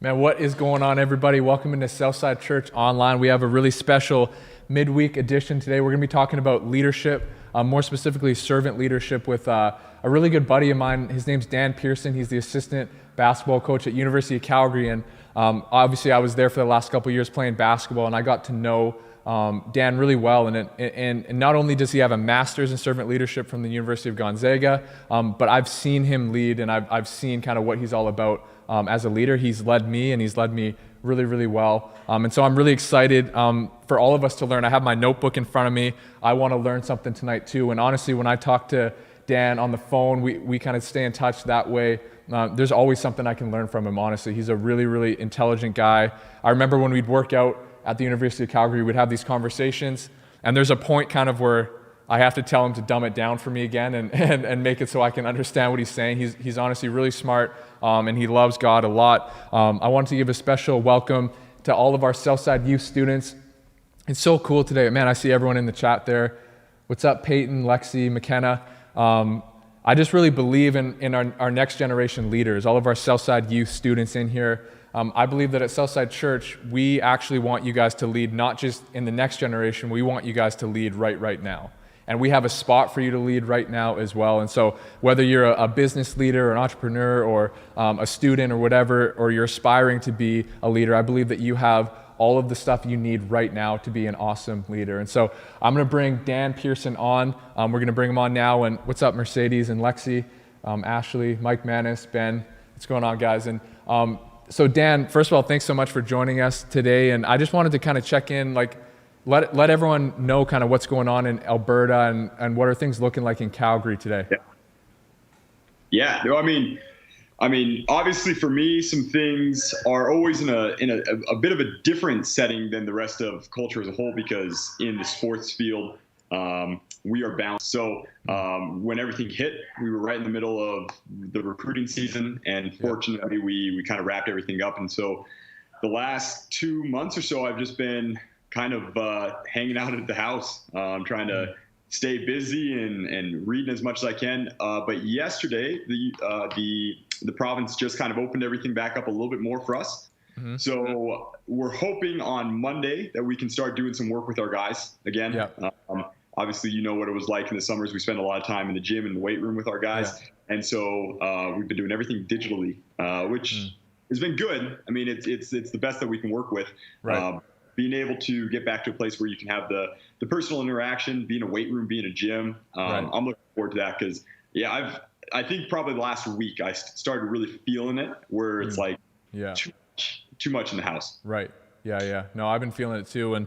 Man, what is going on, everybody? Welcome into Southside Church Online. We have a really special midweek edition today. We're going to be talking about leadership, more specifically servant leadership with a really good buddy of mine. His name's Dan Pearson. He's the assistant basketball coach at University of Calgary. And obviously, I was there for the last couple of years playing basketball, and I got to know Dan really well. And not only does he have a master's in servant leadership from the University of Gonzaga, but I've seen him lead, and I've seen kind of what he's all about. As a leader, he's led me, and he's led me really, really well. And so I'm really excited for all of us to learn. I have my notebook in front of me. I want to learn something tonight too. And honestly, when I talk to Dan on the phone, we kind of stay in touch that way. There's always something I can learn from him, honestly. He's a really, really intelligent guy. I remember when we'd work out at the University of Calgary, we'd have these conversations, and there's a point kind of where I have to tell him to dumb it down for me again and make it so I can understand what he's saying. He's honestly really smart, and he loves God a lot. I want to give a special welcome to all of our Southside youth students. It's so cool today. Man, I see everyone in the chat there. What's up, Peyton, Lexi, McKenna? I just really believe in our next generation leaders, all of our Southside youth students in here. I believe that at Southside Church, we actually want you guys to lead not just in the next generation, we want you guys to lead right now. And we have a spot for you to lead right now as well. And so whether you're a business leader or an entrepreneur or a student or whatever, or you're aspiring to be a leader, I believe that you have all of the stuff you need right now to be an awesome leader. And so I'm going to bring Dan Pearson on. We're going to bring him on now. And what's up, Mercedes and Lexi, Ashley, Mike Manis, Ben? What's going on, guys? And so Dan, first of all, thanks so much for joining us today. And I just wanted to kind of check in, let everyone know kind of what's going on in Alberta and what are things looking like in Calgary today. Yeah. No, I mean, obviously for me, some things are always in a bit of a different setting than the rest of culture as a whole, because in the sports field, we are bound. So when everything hit, we were right in the middle of the recruiting season, and fortunately we kind of wrapped everything up. And so the last 2 months or so, I've just been kind of hanging out at the house. I'm trying to stay busy and reading as much as I can. But yesterday, the province just kind of opened everything back up a little bit more for us. Mm-hmm. So we're hoping on Monday that we can start doing some work with our guys again. Yeah. Obviously, you know what it was like in the summers. We spent a lot of time in the gym and the weight room with our guys. Yeah. And so we've been doing everything digitally, which has been good. I mean, it's the best that we can work with. Right. Being able to get back to a place where you can have the personal interaction, be in a weight room, be in a gym. Right. I'm looking forward to that because, I think probably last week I started really feeling it, where it's too much in the house. Right. Yeah. No, I've been feeling it too. And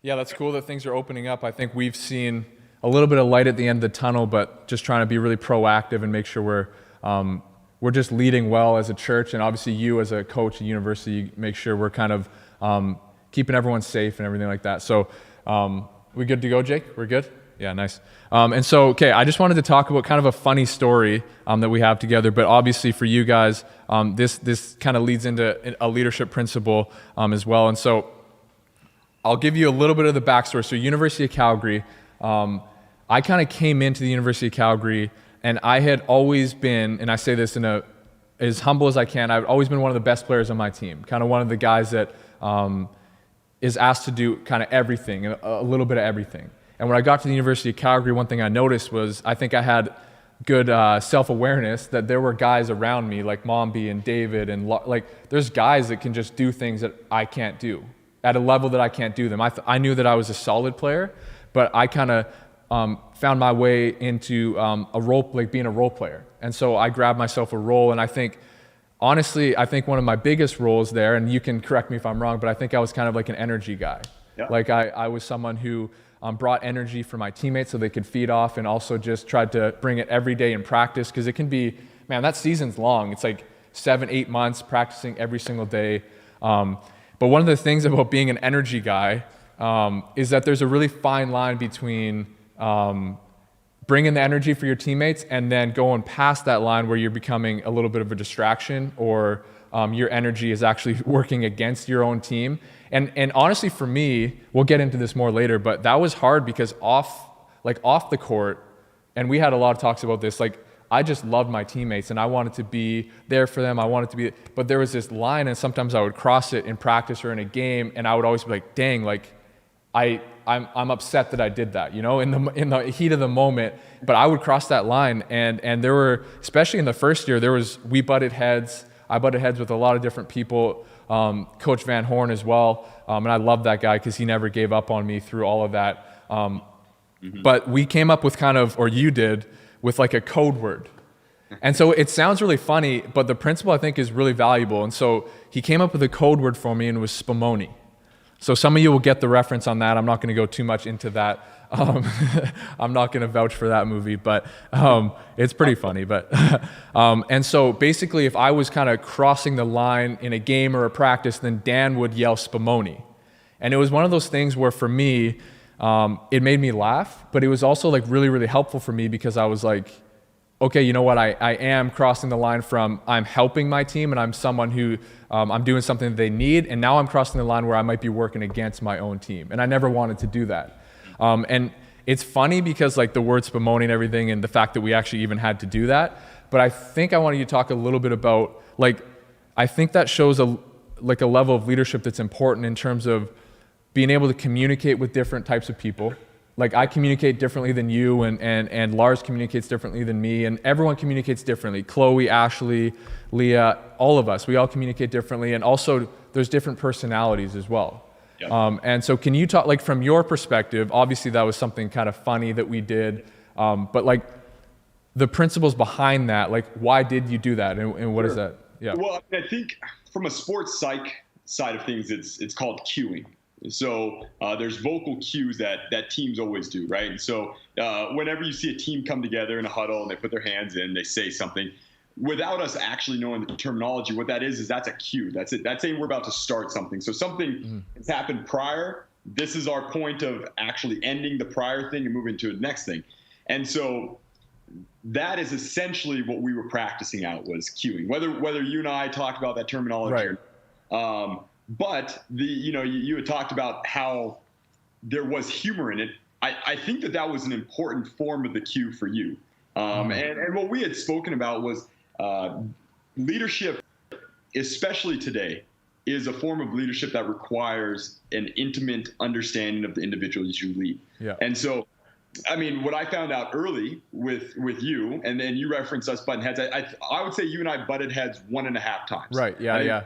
that's cool that things are opening up. I think we've seen a little bit of light at the end of the tunnel, but just trying to be really proactive and make sure we're just leading well as a church, and obviously you as a coach at university make sure we're kind of keeping everyone safe and everything like that. So we good to go, Jake? We're good? Yeah, nice. And so, I just wanted to talk about kind of a funny story that we have together, but obviously for you guys, this kind of leads into a leadership principle as well. And so I'll give you a little bit of the backstory. So University of Calgary, I kind of came into the University of Calgary, and I had always been, and I say this as humble as I can, I've always been one of the best players on my team, kind of one of the guys that is asked to do kind of everything, a little bit of everything. And when I got to the University of Calgary, one thing I noticed was I think I had good self-awareness that there were guys around me like Mombi and David, and there's guys that can just do things that I can't do at a level that I can't do them. I knew that I was a solid player, but I kind of found my way into being a role player. And so I grabbed myself a role, and I think, honestly, one of my biggest roles there, and you can correct me if I'm wrong, but I think I was kind of like an energy guy. Yeah. Like I was someone who brought energy for my teammates so they could feed off, and also just tried to bring it every day in practice, because it can be, man, that season's long. It's like 7-8 months practicing every single day. But one of the things about being an energy guy is that there's a really fine line between bringing the energy for your teammates and then going past that line where you're becoming a little bit of a distraction, or your energy is actually working against your own team. And honestly, for me, we'll get into this more later, but that was hard because off the court, and we had a lot of talks about this, I just loved my teammates and I wanted to be there for them. I wanted to be, but there was this line and sometimes I would cross it in practice or in a game and I would always be like, dang, like I'm upset that I did that, you know, in the heat of the moment, but I would cross that line and there were, especially in the first year, we butted heads. I butted heads with a lot of different people, Coach Van Horn as well. And I love that guy because he never gave up on me through all of that. But we came up with or you did, with like a code word. And so it sounds really funny, but the principle I think is really valuable. And so he came up with a code word for me and it was spumoni. So some of you will get the reference on that. I'm not going to go too much into that. I'm not going to vouch for that movie, but it's pretty funny. But and so basically if I was kind of crossing the line in a game or a practice, then Dan would yell spumoni. And it was one of those things where for me, it made me laugh, but it was also like really, really helpful for me because I was like, okay, you know what? I am crossing the line from I'm helping my team and I'm someone who I'm doing something that they need. And now I'm crossing the line where I might be working against my own team. And I never wanted to do that. And it's funny because like the word spumoni and everything and the fact that we actually even had to do that. But I think I wanted you to talk a little bit about like, I think that shows a level of leadership that's important in terms of being able to communicate with different types of people. Like I communicate differently than you and Lars communicates differently than me and everyone communicates differently. Chloe, Ashley, Leah, all of us, we all communicate differently and also there's different personalities as well. Yep. And so can you talk, like from your perspective, obviously that was something kind of funny that we did, but like the principles behind that, like why did you do that and what is that? Yeah. Well, I think from a sports psych side of things, it's called cueing. So there's vocal cues that teams always do, right? And so whenever you see a team come together in a huddle and they put their hands in, they say something, without us actually knowing the terminology, what that is that's a cue. That's it. That's saying we're about to start something. So something has happened prior. This is our point of actually ending the prior thing and moving to the next thing. And so that is essentially what we were practicing out was cueing. Whether you and I talked about that terminology or but you had talked about how there was humor in it. I think that was an important form of the cue for you. And what we had spoken about was leadership, especially today, is a form of leadership that requires an intimate understanding of the individuals you lead. Yeah. And so, I mean, what I found out early with you, and then you referenced us butting heads, I would say you and I butted heads 1.5 times. Right, yeah.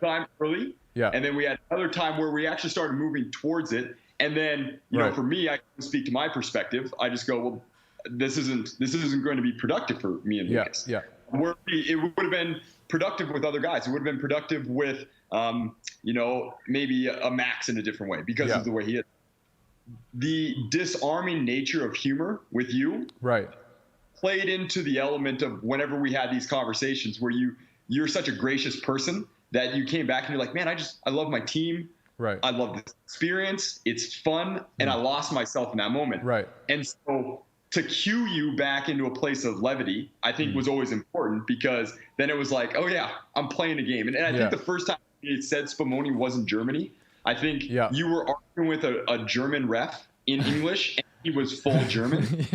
Time early. Yeah. And then we had another time where we actually started moving towards it. And then, you know, for me, I can speak to my perspective. I just go, well, this isn't going to be productive for me and Lucas. Yeah. Where it would have been productive with other guys. It would have been productive with, maybe a Max in a different way because of the way he is. The disarming nature of humor with you played into the element of whenever we had these conversations where you're such a gracious person that you came back and you're like, man, I love my team. Right. I love this experience. It's fun. And I lost myself in that moment. Right. And so to cue you back into a place of levity, I think was always important because then it was like, oh yeah, I'm playing a game. And I think the first time it said Spumoni wasn't Germany, I think you were arguing with a German ref in English and he was full German.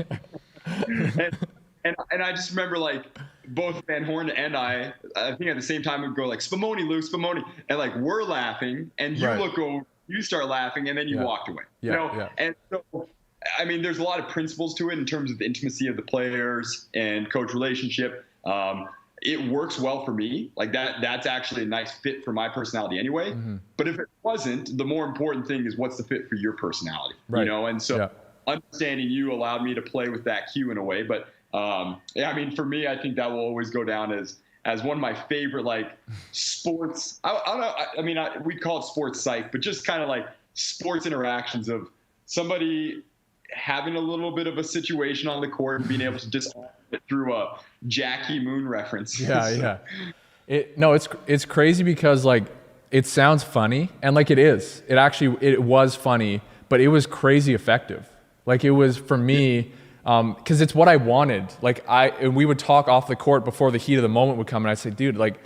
And I just remember like both Van Horn and I think at the same time would go like Spumoni, Lou, Spumoni, and like we're laughing and you look over, you start laughing and then you walked away. And so I mean, there's a lot of principles to it in terms of the intimacy of the players and coach relationship. It works well for me. Like that's actually a nice fit for my personality anyway. Mm-hmm. But if it wasn't, the more important thing is what's the fit for your personality, you know? And so understanding you allowed me to play with that cue in a way. But I mean, for me, I think that will always go down as one of my favorite, like sports. I don't know. I mean, we'd call it sports psych, but just kind of like sports interactions of somebody having a little bit of a situation on the court and being able to disarm it through a Jackie Moon reference. It's crazy because like it sounds funny and like it is. It was funny, but it was crazy effective. Like it was for me, because it's what I wanted. Like we would talk off the court before the heat of the moment would come, and I'd say, dude, like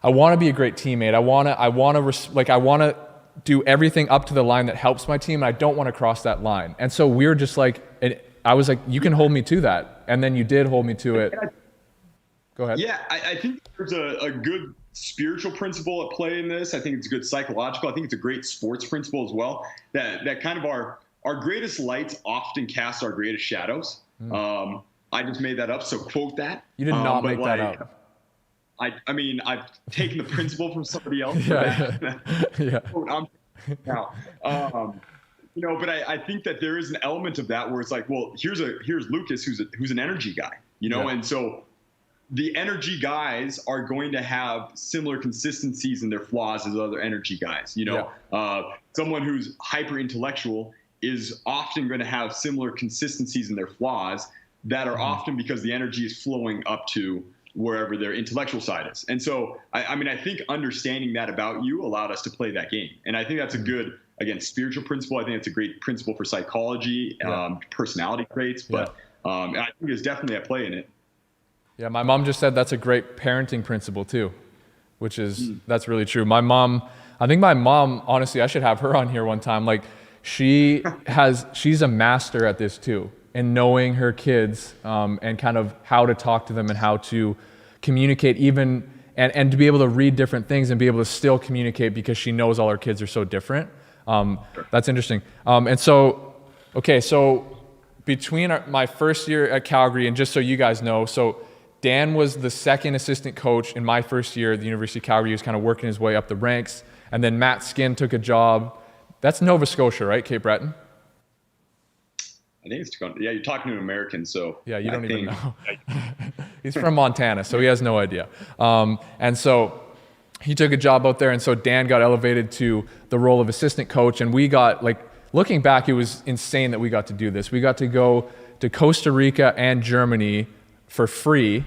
I want to be a great teammate. I want to do everything up to the line that helps my team, and I don't want to cross that line. And so we're just like, I was like, you can hold me to that. And then you did hold me to it. Go ahead. Yeah, I think there's a good spiritual principle at play in this. I think it's good psychological. I think it's a great sports principle as well. That kind of our greatest lights often cast our greatest shadows. I just made that up, so quote that. You did not make that up. I mean, I've taken the principle from somebody else. Yeah. Now, but I think that there is an element of that where it's like, well, here's Lucas, who's an energy guy, and so the energy guys are going to have similar consistencies in their flaws as other energy guys. Someone who's hyper intellectual is often going to have similar consistencies in their flaws that are often because the energy is flowing up to wherever their intellectual side is. And so, I think understanding that about you allowed us to play that game. And I think that's a good, again, spiritual principle. I think it's a great principle for psychology, personality traits, but I think there's definitely a play in it. Yeah, my mom just said that's a great parenting principle too, which is, that's really true. I think my mom, honestly, I should have her on here one time. Like she's a master at this too, and knowing her kids and kind of how to talk to them and how to communicate even, and to be able to read different things and be able to still communicate because she knows all her kids are so different. That's interesting. And so, okay, so between my first year at Calgary, and just so you guys know, so Dan was the second assistant coach in my first year at the University of Calgary. He was kind of working his way up the ranks. And then Matt Skin took a job. That's Nova Scotia, right, Cape Breton? I think it's, you're talking to an American, so. Yeah, you don't even know. He's from Montana, so he has no idea. And so he took a job out there, and so Dan got elevated to the role of assistant coach, and we got, like, looking back, it was insane that we got to do this. We got to go to Costa Rica and Germany for free,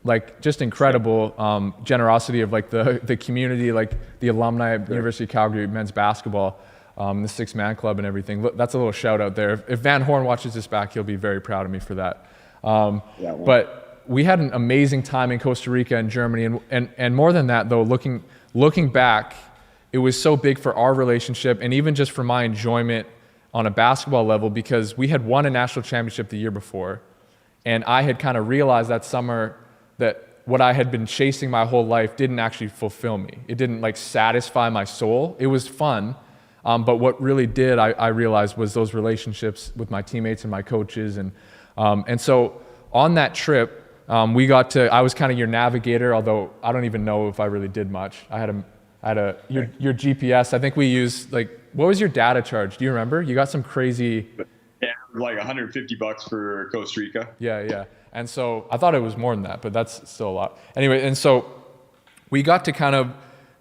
like just incredible generosity of like the community, like the alumni at University of Calgary men's basketball, the six-man club and everything. That's a little shout out there. If Van Horn watches this back, he'll be very proud of me for that. But we had an amazing time in Costa Rica and Germany, and more than that though, looking back, it was so big for our relationship and even just for my enjoyment on a basketball level, because we had won a national championship the year before. And I had kind of realized that summer that what I had been chasing my whole life didn't actually fulfill me. It didn't like satisfy my soul. It was fun. But what really did, I realized, was those relationships with my teammates and my coaches. And so on that trip, I was kind of your navigator, although I don't even know if I really did much. I had your GPS. I think we used, like, what was your data charge? Do you remember? You got some crazy... Yeah, like $150 for Costa Rica. Yeah. And so I thought it was more than that, but that's still a lot. Anyway, and so we got to kind of,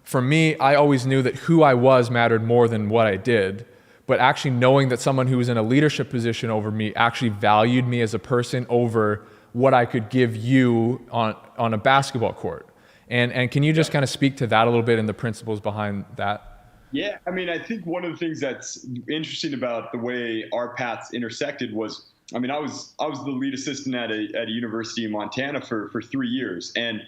for me, I always knew that who I was mattered more than what I did, but actually knowing that someone who was in a leadership position over me actually valued me as a person over what I could give you on a basketball court. And can you just kind of speak to that a little bit and the principles behind that? Yeah, I mean, I think one of the things that's interesting about the way our paths intersected was, I mean, I was the lead assistant at a university in Montana for 3 years, and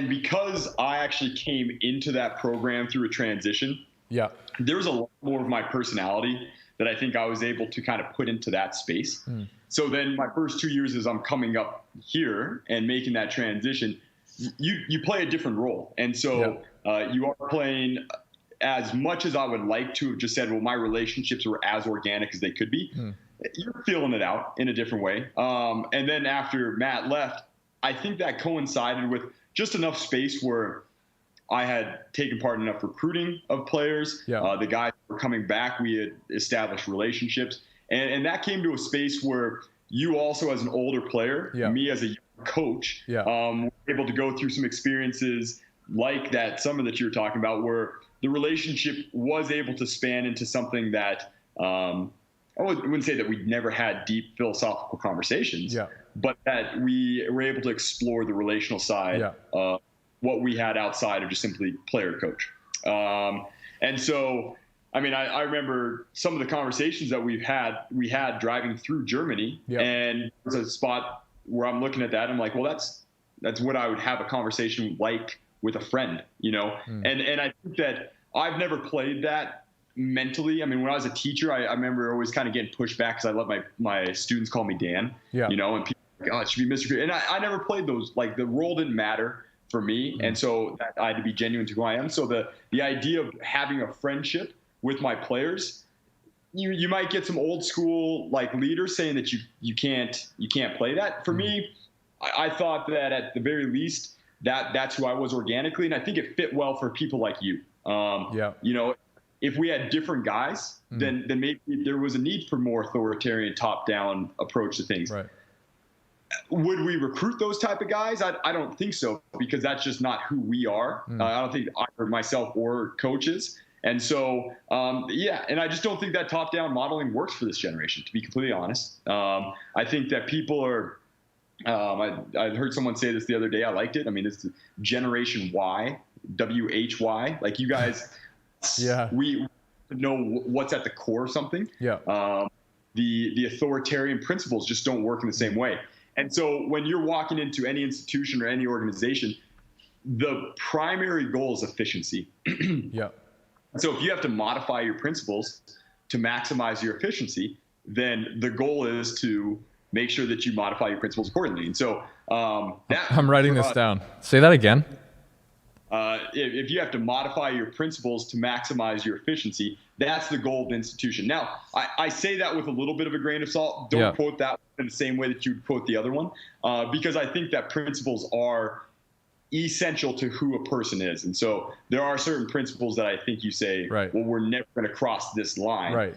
because I actually came into that program through a transition, there was a lot more of my personality that I think I was able to kind of put into that space. So then my first 2 years as I'm coming up here and making that transition, you play a different role, and so you are playing. As much as I would like to have just said, well, my relationships were as organic as they could be, you're feeling it out in a different way. And then after Matt left, I think that coincided with just enough space where I had taken part in enough recruiting of players. The guys were coming back. We had established relationships. And that came to a space where you also, as an older player, me as a young coach, were able to go through some experiences like that summer that you were talking about, where the relationship was able to span into something that I wouldn't say that we'd never had deep philosophical conversations, but that we were able to explore the relational side of what we had outside of just simply player coach. And so, I mean, I remember some of the conversations that we had driving through Germany, and there's a spot where I'm looking at that. I'm like, well, that's what I would have a conversation like with a friend, And I think that I've never played that mentally. I mean, when I was a teacher, I remember always kind of getting pushed back because I let my students call me Dan, Yeah. you know, and people were like, oh, it should be Mr. Green. And I never played those, like the role didn't matter for me. And so I had to be genuine to who I am. So the idea of having a friendship with my players, you might get some old school like leaders saying that you can't play that. For me, I thought that at the very least that's who I was organically, and I think it fit well for people like you. You know, if we had different guys, then maybe there was a need for more authoritarian top-down approach to things. Right. Would we recruit those type of guys? I don't think so, because that's just not who we are. I don't think either myself or coaches. And so, and I just don't think that top-down modeling works for this generation, to be completely honest. I think that people are, I heard someone say this the other day. I liked it. I mean, it's Generation Y, WHY. Like you guys, we know what's at the core of something. Yeah. The authoritarian principles just don't work in the same way. And so when you're walking into any institution or any organization, the primary goal is efficiency. Yeah. So if you have to modify your principles to maximize your efficiency, then the goal is to make sure that you modify your principles accordingly. And so I'm writing this down. Say that again. If you have to modify your principles to maximize your efficiency, that's the goal of the institution. Now, I say that with a little bit of a grain of salt. Don't quote that in the same way that you would quote the other one, because I think that principles are essential to who a person is. And so there are certain principles that I think you say, well, we're never going to cross this line.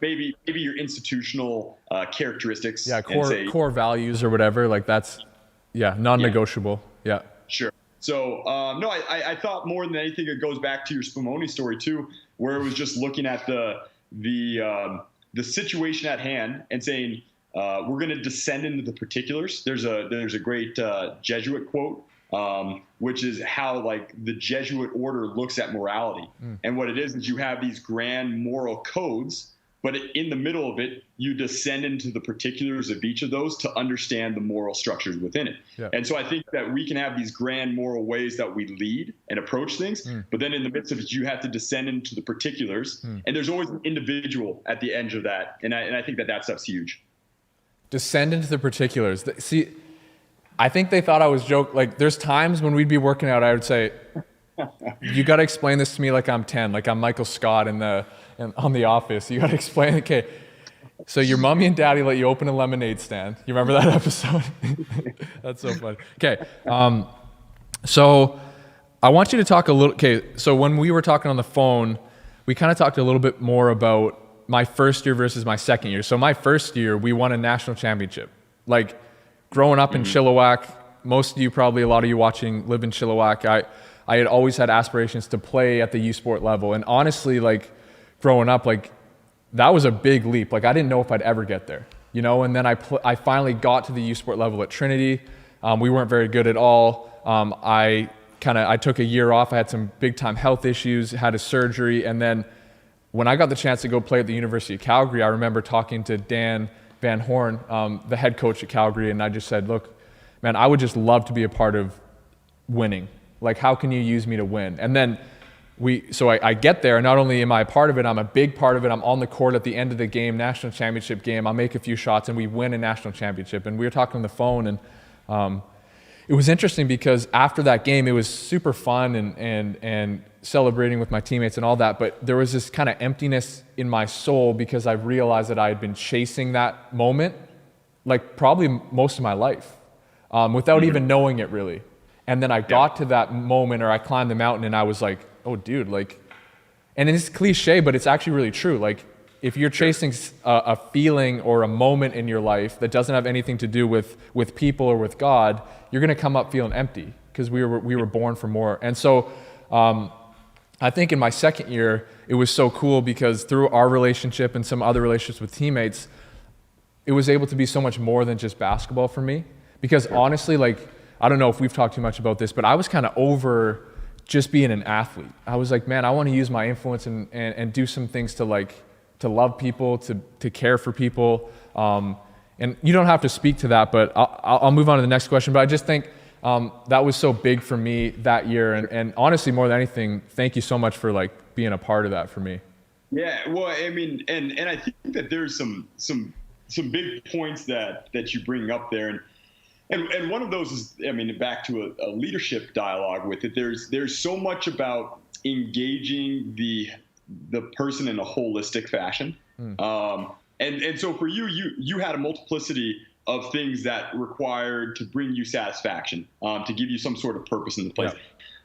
Maybe your institutional characteristics. Yeah, core values or whatever. Like that's, non-negotiable. Yeah. Sure. So, no, I thought more than anything, it goes back to your Spumoni story too, where it was just looking at the situation at hand and saying, we're going to descend into the particulars. There's a great Jesuit quote, which is how like the Jesuit order looks at morality. And what it is you have these grand moral codes, but in the middle of it, you descend into the particulars of each of those to understand the moral structures within it. Yeah. And so I think that we can have these grand moral ways that we lead and approach things, but then in the midst of it, you have to descend into the particulars. And there's always an individual at the edge of that. And I think that stuff's huge. Descend into the particulars. See, I think they thought I was joking. Like there's times when we'd be working out, I would say, you got to explain this to me like I'm 10, like I'm Michael Scott on The Office. You got to explain, okay, so your mommy and daddy let you open a lemonade stand. You remember that episode? That's so funny. Okay, so I want you to talk a little, so when we were talking on the phone, we kind of talked a little bit more about my first year versus my second year. So my first year, we won a national championship. Like growing up in Chilliwack, most of you, probably a lot of you watching, live in Chilliwack. I had always had aspirations to play at the U Sport level. And honestly, like growing up, like that was a big leap. Like I didn't know if I'd ever get there, you know? And then I finally got to the U Sport level at Trinity. We weren't very good at all. I took a year off. I had some big time health issues, had a surgery. And then when I got the chance to go play at the University of Calgary, I remember talking to Dan Van Horn, the head coach at Calgary. And I just said, look, man, I would just love to be a part of winning. Like, how can you use me to win? And then I get there, and not only am I a part of it, I'm a big part of it. I'm on the court at the end of the game, national championship game. I'll make a few shots, and we win a national championship. And we were talking on the phone, and it was interesting because after that game, it was super fun and celebrating with my teammates and all that. But there was this kind of emptiness in my soul because I realized that I had been chasing that moment, like probably most of my life, without even knowing it really. And then I got to that moment, or I climbed the mountain, and I was like, oh, dude, like, and it's cliche, but it's actually really true. Like, if you're chasing a feeling or a moment in your life that doesn't have anything to do with people or with God, you're going to come up feeling empty because we were born for more. And so I think in my second year, it was so cool because through our relationship and some other relationships with teammates, it was able to be so much more than just basketball for me. Because honestly, like, I don't know if we've talked too much about this, but I was kind of over just being an athlete. I was like, man, I want to use my influence and do some things to love people, to care for people. And you don't have to speak to that, but I'll move on to the next question. But I just think that was so big for me that year. And honestly, more than anything, thank you so much for like being a part of that for me. Yeah, well, I mean, and I think that there's some big points that you bring up there, and one of those is, I mean, back to a leadership dialogue with it. There's so much about engaging the person in a holistic fashion, and so for you had a multiplicity of things that required to bring you satisfaction, to give you some sort of purpose in the place.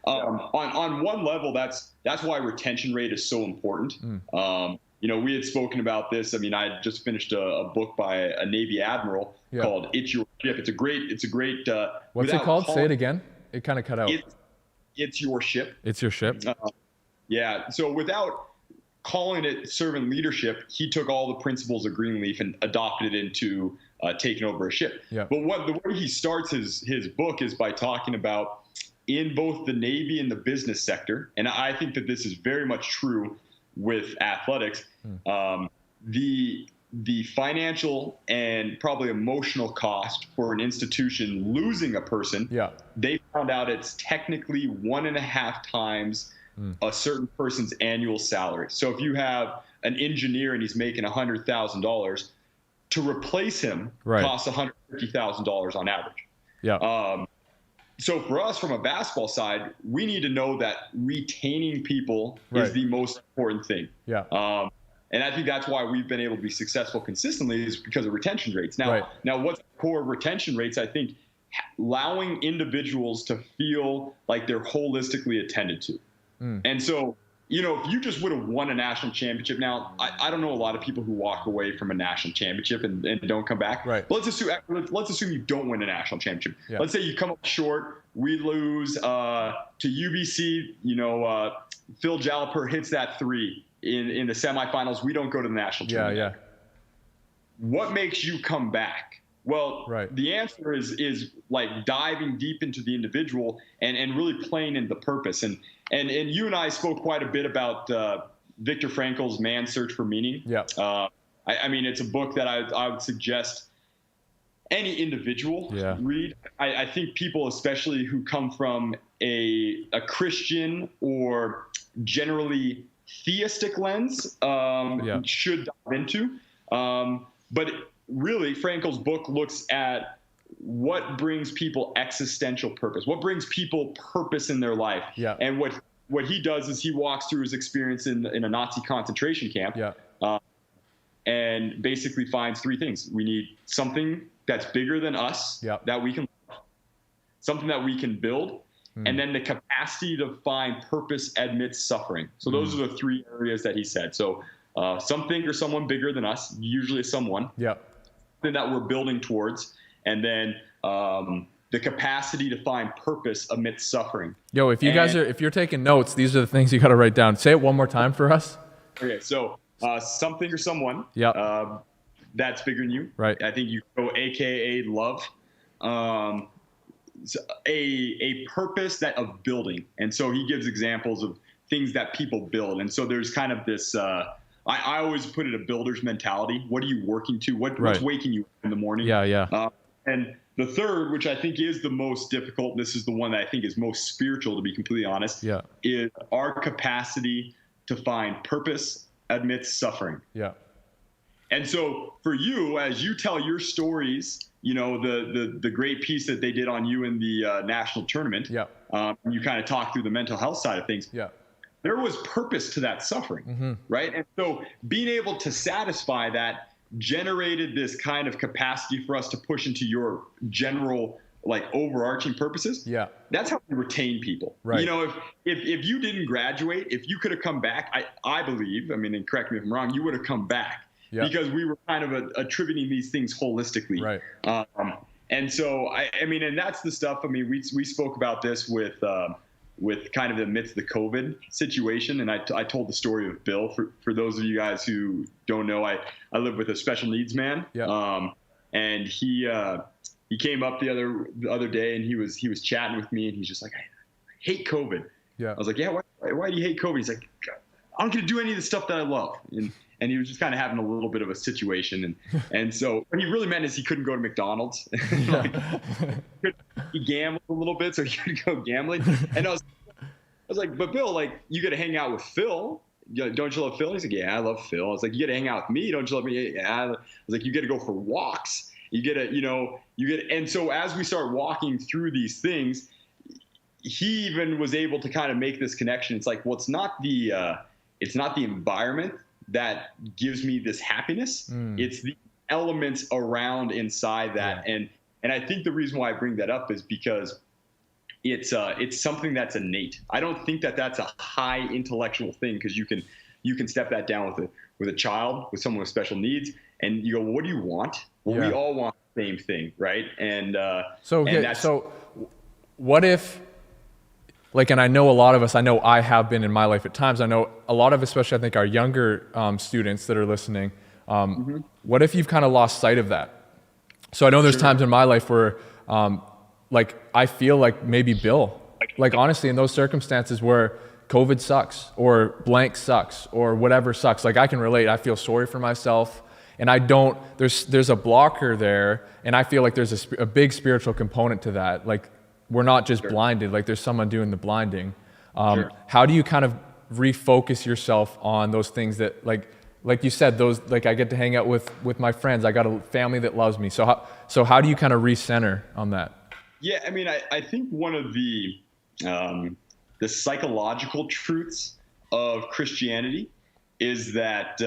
On one level, that's why retention rate is so important. We had spoken about this. I mean, I had just finished a book by a Navy admiral called "It's Your Ship." It's a great. What's it called? Say it again. It kind of cut out. It's Your Ship. It's Your Ship. Yeah. So without calling it servant leadership, he took all the principles of Greenleaf and adopted it into taking over a ship. Yeah. But the way he starts his book is by talking about, in both the Navy and the business sector, and I think that this is very much true with athletics, the financial and probably emotional cost for an institution losing a person, they found out it's technically 1.5 times a certain person's annual salary. So if you have an engineer and he's making $100,000, to replace him costs $150,000 on average. So for us, from a basketball side, we need to know that retaining people is the most important thing. And I think that's why we've been able to be successful consistently, is because of retention rates. Now what's the core of retention rates? I think allowing individuals to feel like they're holistically attended to. And so, if you just would have won a national championship, now I don't know a lot of people who walk away from a national championship and don't come back. But let's assume you don't win a national championship. Let's say you come up short, we lose to UBC. Phil Jalliper hits that three in the semifinals. We don't go to the national tournament. What makes you come back? Well, the answer is like diving deep into the individual and really playing into purpose. And you and I spoke quite a bit about Viktor Frankl's Man's Search for Meaning. I mean, it's a book that I would suggest any individual read. I think people, especially who come from a Christian or generally theistic lens, should dive into. But really, Frankl's book looks at what brings people existential purpose, what brings people purpose in their life. And what he does is he walks through his experience in a Nazi concentration camp, and basically finds 3 things. We need something that's bigger than us, that we can love, something that we can build, and then the capacity to find purpose amidst suffering. So those are the 3 areas that he said. So something or someone bigger than us, usually someone, something that we're building towards, and then the capacity to find purpose amidst suffering. Yo, if you're taking notes, these are the things you got to write down. Say it one more time for us. Okay, so something or someone that's bigger than you. I think you go AKA love. A purpose of building. And so he gives examples of things that people build. And so there's kind of this, I always put it a builder's mentality. What are you working to? What's waking you up in the morning? And the third, which I think is the most difficult, this is the one that I think is most spiritual, to be completely honest, is our capacity to find purpose amidst suffering. And so for you, as you tell your stories, the great piece that they did on you in the national tournament, you kind of talk through the mental health side of things. There was purpose to that suffering, right? And so being able to satisfy that generated this kind of capacity for us to push into your general, like, overarching purposes. That's how we retain people. If you didn't graduate, if you could have come back, I believe, I mean, and correct me if I'm wrong, you would have come back. Because we were kind of attributing these things holistically. And so, I mean, and that's the stuff, I mean, we spoke about this with kind of amidst the COVID situation. And I told the story of Bill. For those of you guys who don't know, I live with a special needs man. And he came up the other day, and he was chatting with me, and he's just like, I hate COVID. I was like, why do you hate COVID? He's like, I don't get to do any of the stuff that I love. And he was just kind of having a little bit of a situation. And so what he really meant is he couldn't go to McDonald's. He gambled a little bit, so he could go gambling. And I was like, but Bill, like, you got to hang out with Phil. don't you love Phil? He's like, yeah, I love Phil. I was like, you get to hang out with me. Don't you love me? Yeah. I was like, you get to go for walks. You get to, and so as we start walking through these things, he even was able to kind of make this connection. It's like, well, it's not the environment that gives me this happiness. It's the elements around inside that. Yeah. And I think the reason why I bring that up is because it's something that's innate. I don't think that that's a high intellectual thing, because you can step that down with a child, with someone with special needs, and you go, well, what do you want? Well, we all want the same thing, right? And so what if, like, and I know a lot of us, I know I have been in my life at times, I know a lot of, especially I think our younger students that are listening, what if you've kind of lost sight of that? So I know there's times in my life where, like, I feel like maybe Bill, like, honestly, in those circumstances where COVID sucks or blank sucks or whatever sucks, like, I can relate. I feel sorry for myself, and there's a blocker there, and I feel like there's a big spiritual component to that. Like, we're not just blinded, like, there's someone doing the blinding. How do you kind of refocus yourself on those things that, like you said, those, like, I get to hang out with my friends, I got a family that loves me. So how do you kind of recenter on that? Yeah, I mean, I think one of the psychological truths of Christianity is that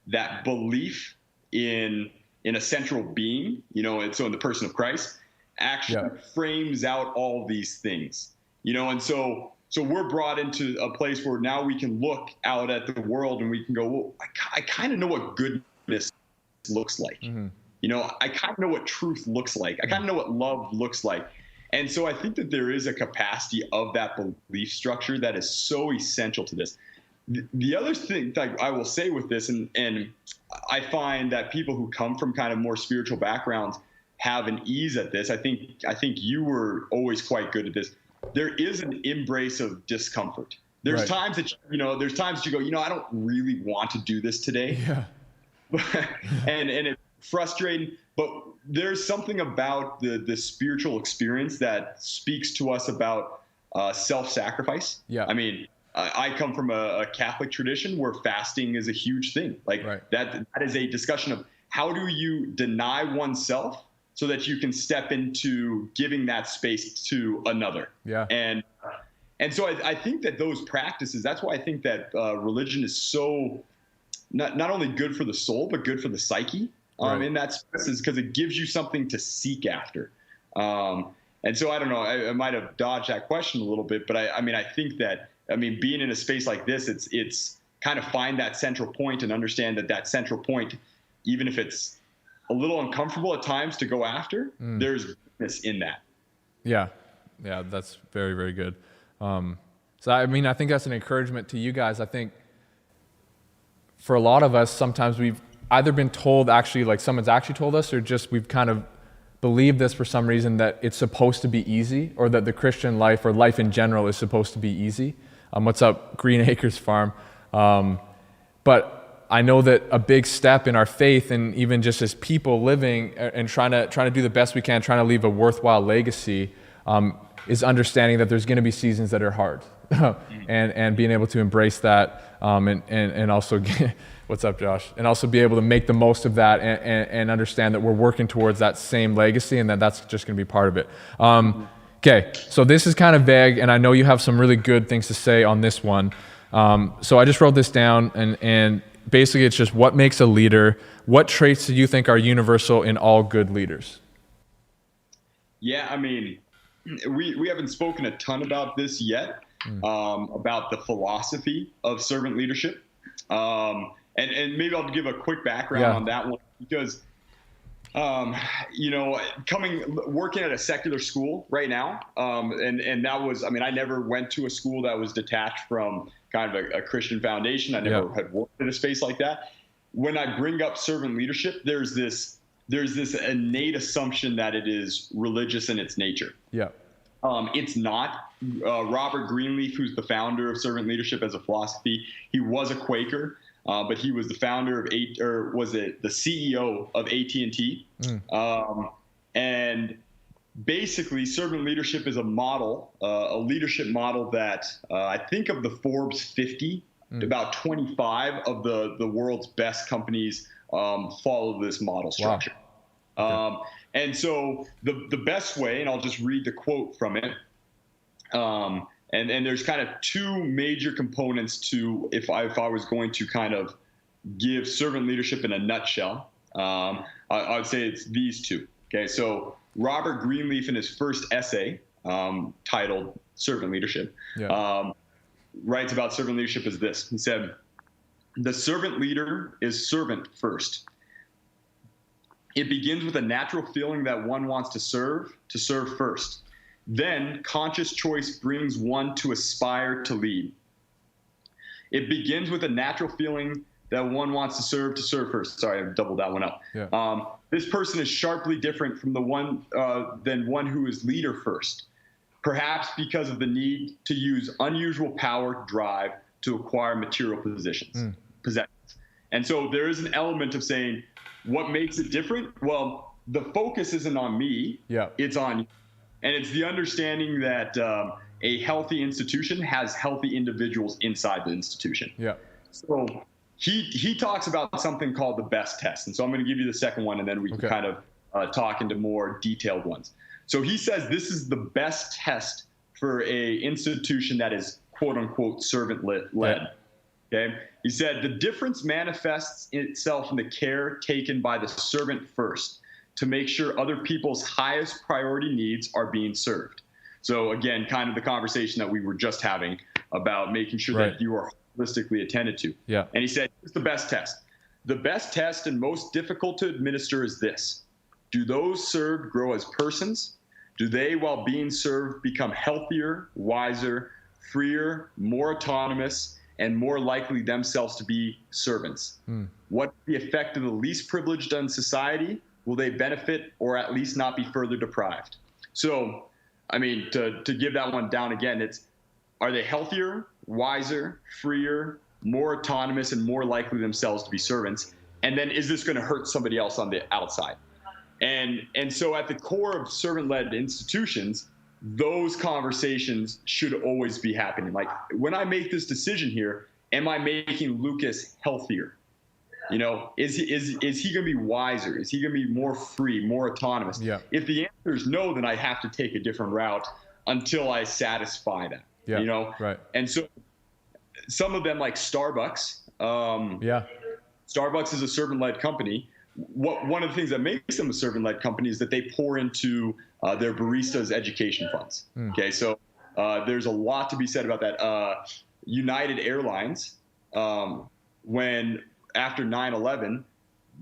that belief in a central being, and so in the person of Christ, actually frames out all these things, and so we're brought into a place where now we can look out at the world and we can go, well, I kind of know what goodness looks like. I kind of know what truth looks like. I kind of know what love looks like. And so I think that there is a capacity of that belief structure that is so essential to this. The other thing that I will say with this, and I find that people who come from kind of more spiritual backgrounds have an ease at this. I think you were always quite good at this. There is an embrace of discomfort. There's times that, there's times that you go, I don't really want to do this today. Yeah. and it's frustrating, but there's something about the spiritual experience that speaks to us about self-sacrifice. Yeah. I mean, I come from a Catholic tradition where fasting is a huge thing. Like that is a discussion of how do you deny oneself so that you can step into giving that space to another. Yeah. And so I think that those practices, that's why I think that religion is so not only good for the soul, but good for the psyche in that space, is because it gives you something to seek after. And so I don't know, I might have dodged that question a little bit, but I think that, being in a space like this, it's kind of find that central point and understand that central point, even if it's a little uncomfortable at times to go after, there's goodness in that. Yeah. Yeah. That's very, very good. So, I think that's an encouragement to you guys. I think for a lot of us, sometimes we've either been told, actually, like someone's actually told us, or just we've kind of believed this for some reason, that it's supposed to be easy, or that the Christian life or life in general is supposed to be easy. What's up, Green Acres Farm? But I know that a big step in our faith, and even just as people living and trying to do the best we can, trying to leave a worthwhile legacy, is understanding that there's going to be seasons that are hard, and being able to embrace that, and also what's up, Josh? And also be able to make the most of that, and understand that we're working towards that same legacy, and that's just going to be part of it. Okay, so this is kind of vague, and I know you have some really good things to say on this one. So I just wrote this down, and basically it's just, what makes a leader? What traits do you think are universal in all good leaders? Yeah, we haven't spoken a ton about this yet, about the philosophy of servant leadership. And maybe I'll give a quick background on that one, because, working at a secular school right now, and that was, I never went to a school that was detached from kind of a Christian foundation. I never had worked in a space like that. When I bring up servant leadership, there's this innate assumption that it is religious in its nature. Yeah. It's not. Robert Greenleaf, who's the founder of servant leadership as a philosophy, he was a Quaker, but he was the founder of the CEO of AT&T. And basically, servant leadership is a model, a leadership model that I think of the Forbes 50 About 25 of the world's best companies follow this model structure. Wow. Okay. And so the best way, and I'll just read the quote from it. And there's kind of two major components to if I was going to kind of give servant leadership in a nutshell. I would say it's these two. Okay, so Robert Greenleaf in his first essay titled "Servant Leadership" writes about servant leadership as this. He said, "The servant leader is servant first. It begins with a natural feeling that one wants to serve first. Then conscious choice brings one to aspire to lead. It begins with a natural feeling that one wants to serve first." Sorry, I doubled that one up. Yeah. This person is sharply different from the one than one who is leader first, perhaps because of the need to use unusual power drive to acquire material possessions. And so there is an element of saying, what makes it different? Well, the focus isn't on me. Yeah. It's on you. And it's the understanding that a healthy institution has healthy individuals inside the institution. Yeah. So he talks about something called the best test. And so I'm going to give you the second one, and then we can kind of talk into more detailed ones. So he says this is the best test for a institution that is quote unquote servant led. Yeah. Okay. He said the difference manifests itself in the care taken by the servant first to make sure other people's highest priority needs are being served. So again, kind of the conversation that we were just having about making sure that you are holistically attended to. Yeah. And he said, here's the best test. The best test and most difficult to administer is this. Do those served grow as persons? Do they, while being served, become healthier, wiser, freer, more autonomous, and more likely themselves to be servants? What's the effect of the least privileged in society? Will they benefit or at least not be further deprived? So, I mean, to give that one down again, are they healthier, wiser, freer, more autonomous, and more likely themselves to be servants? And then is this going to hurt somebody else on the outside? And so at the core of servant-led institutions, those conversations should always be happening. Like, when I make this decision here, am I making Lucas healthier? You know, is he going to be wiser? Is he going to be more free, more autonomous? Yeah. If the answer is no, then I have to take a different route until I satisfy that. Yeah. You know. Right. And so some of them, like Starbucks. Starbucks is a servant-led company. One of the things that makes them a servant-led company is that they pour into their baristas' education funds. Okay, so there's a lot to be said about that. United Airlines, when after 9/11,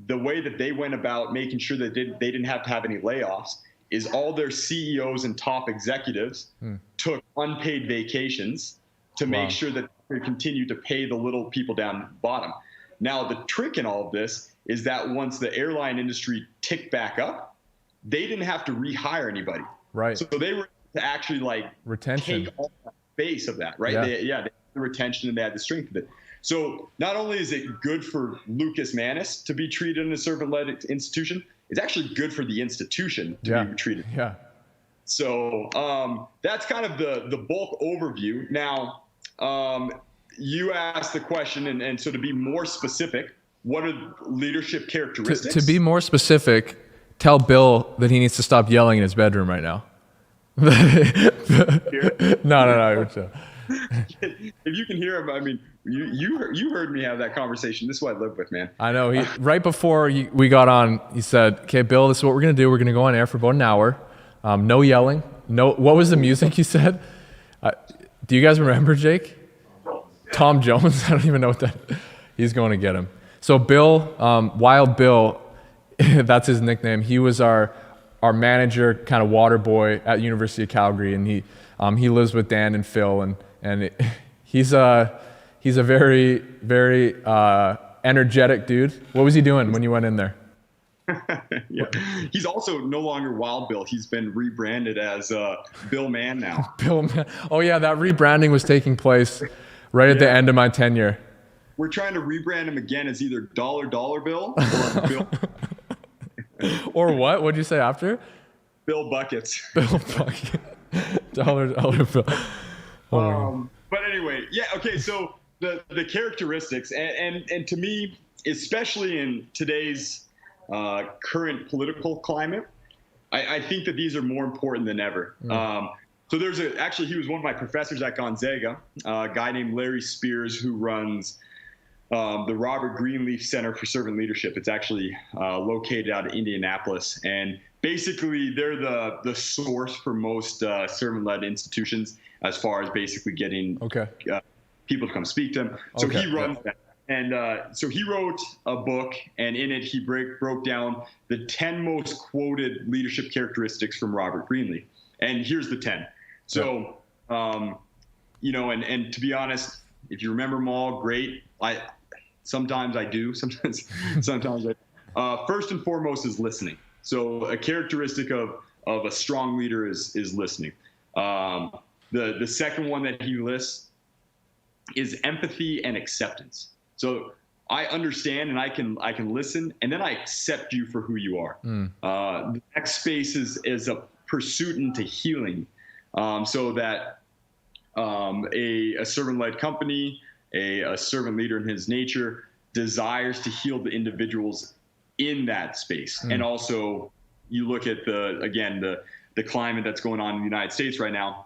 the way that they went about making sure that they didn't have to have any layoffs is all their CEOs and top executives took unpaid vacations to make sure that they continue to pay the little people down bottom. Now, the trick in all of this is that once the airline industry ticked back up, they didn't have to rehire anybody. Right. So they were to actually retention, take all the base of that, right? Yeah. They had the retention and they had the strength of it. So not only is it good for Lucas Manus to be treated in a servant-led institution, it's actually good for the institution to be treated. Yeah. So that's kind of the bulk overview. Now, you asked the question, and so to be more specific, what are leadership characteristics? To be more specific, tell Bill that he needs to stop yelling in his bedroom right now. No. If you can hear him, I mean, you heard me have that conversation. This is what I live with, man. I know. Right before we got on, he said, "Okay, Bill, this is what we're gonna do. We're gonna go on air for about an hour. No yelling. No. What was the music you said? Do you guys remember, Jake? Tom Jones? I don't even know what that. He's going to get him. So Bill, Wild Bill, that's his nickname. He was our manager, kind of water boy at University of Calgary, and he lives with Dan and Phil, and he's a very, very energetic dude. What was he doing when you went in there? Yeah, he's also no longer Wild Bill. He's been rebranded as Bill Mann now. Bill Mann. Oh yeah, that rebranding was taking place right at the end of my tenure. We're trying to rebrand him again as either Dollar Bill or Bill. Or what? What'd you say after? Bill Buckets. Bill Buckets. Dollar Bill. But anyway, yeah, okay, so the characteristics, and to me, especially in today's current political climate, I think that these are more important than ever. So actually, he was one of my professors at Gonzaga, a guy named Larry Spears, who runs the Robert Greenleaf Center for Servant Leadership. It's actually located out of Indianapolis, and basically they're the source for most servant-led institutions as far as basically getting people to come speak to him. So he runs that. And so he wrote a book, and in it he broke down the 10 most quoted leadership characteristics from Robert Greenleaf. And here's the 10. So, you know, and to be honest, if you remember them all, great. Sometimes I do. Sometimes I. First and foremost is listening. So a characteristic of a strong leader is listening. The second one that he lists is empathy and acceptance. So I understand and I can listen, and then I accept you for who you are. The next space is a pursuit into healing, so that a servant-led company, a servant leader in his nature, desires to heal the individuals in that space. And also, you look at the climate that's going on in the United States right now.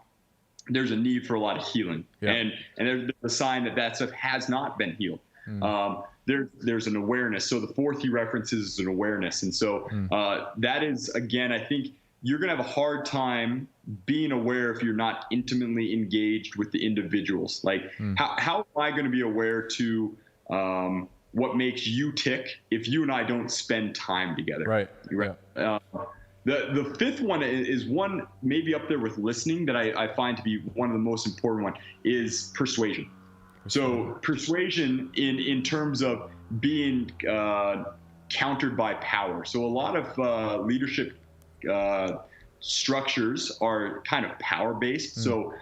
There's a need for a lot of healing, and there's a sign that stuff has not been healed. There's an awareness. So the fourth he references is an awareness. And so that is, again, I think you're going to have a hard time being aware if you're not intimately engaged with the individuals. Like, how am I going to be aware to what makes you tick if you and I don't spend time together? Right. The fifth one is one maybe up there with listening that I find to be one of the most important one is persuasion. So persuasion in terms of being countered by power. So a lot of leadership structures are kind of power-based. So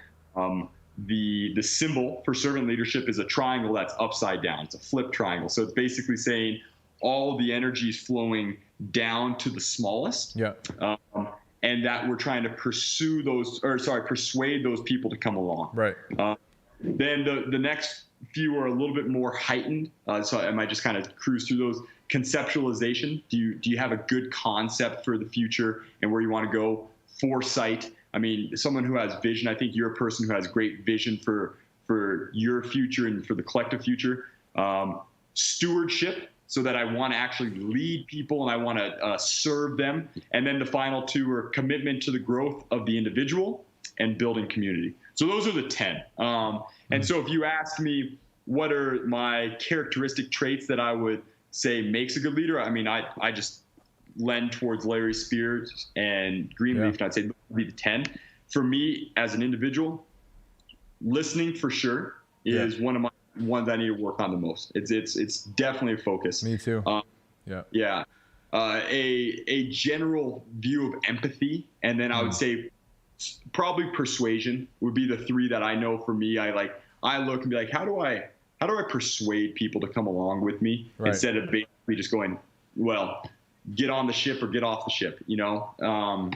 the symbol for servant leadership is a triangle that's upside down. It's a flip triangle. So it's basically saying all the energy is flowing down to the smallest. And that we're trying to persuade those people to come along. Right. Then the next few are a little bit more heightened. So I might just kind of cruise through those. Conceptualization. Do you have a good concept for the future and where you want to go? Foresight. I mean, someone who has vision. I think you're a person who has great vision for your future and for the collective future. Stewardship, so that I want to actually lead people and I want to serve them. And then the final two are commitment to the growth of the individual and building community. So those are the 10. And so if you asked me what are my characteristic traits that I would say makes a good leader, I mean, I just lend towards Larry Spears and Greenleaf, and I'd say those would be the 10. For me, as an individual, listening for sure is one of my ones I need to work on the most. It's definitely a focus. Me too. A general view of empathy, and then I would say probably persuasion would be the three that I know for me. I look and be like, how do I persuade people to come along with me instead of basically just going, well, get on the ship or get off the ship, you know? And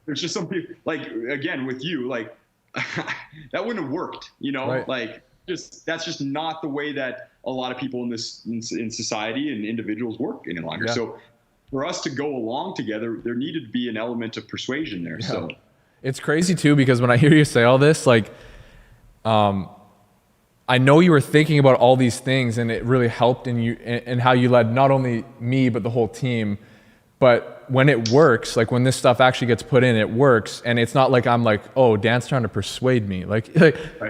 there's just some people, like, again, with you, like, that wouldn't have worked, you know? Like, that's just not the way that a lot of people in society and individuals work any longer. So for us to go along together, there needed to be an element of persuasion there. So it's crazy too, because when I hear you say all this, like, I know you were thinking about all these things, and it really helped in you and how you led not only me, but the whole team. But when it works, like when this stuff actually gets put in, it works. And it's not like I'm like, oh, Dan's trying to persuade me. Like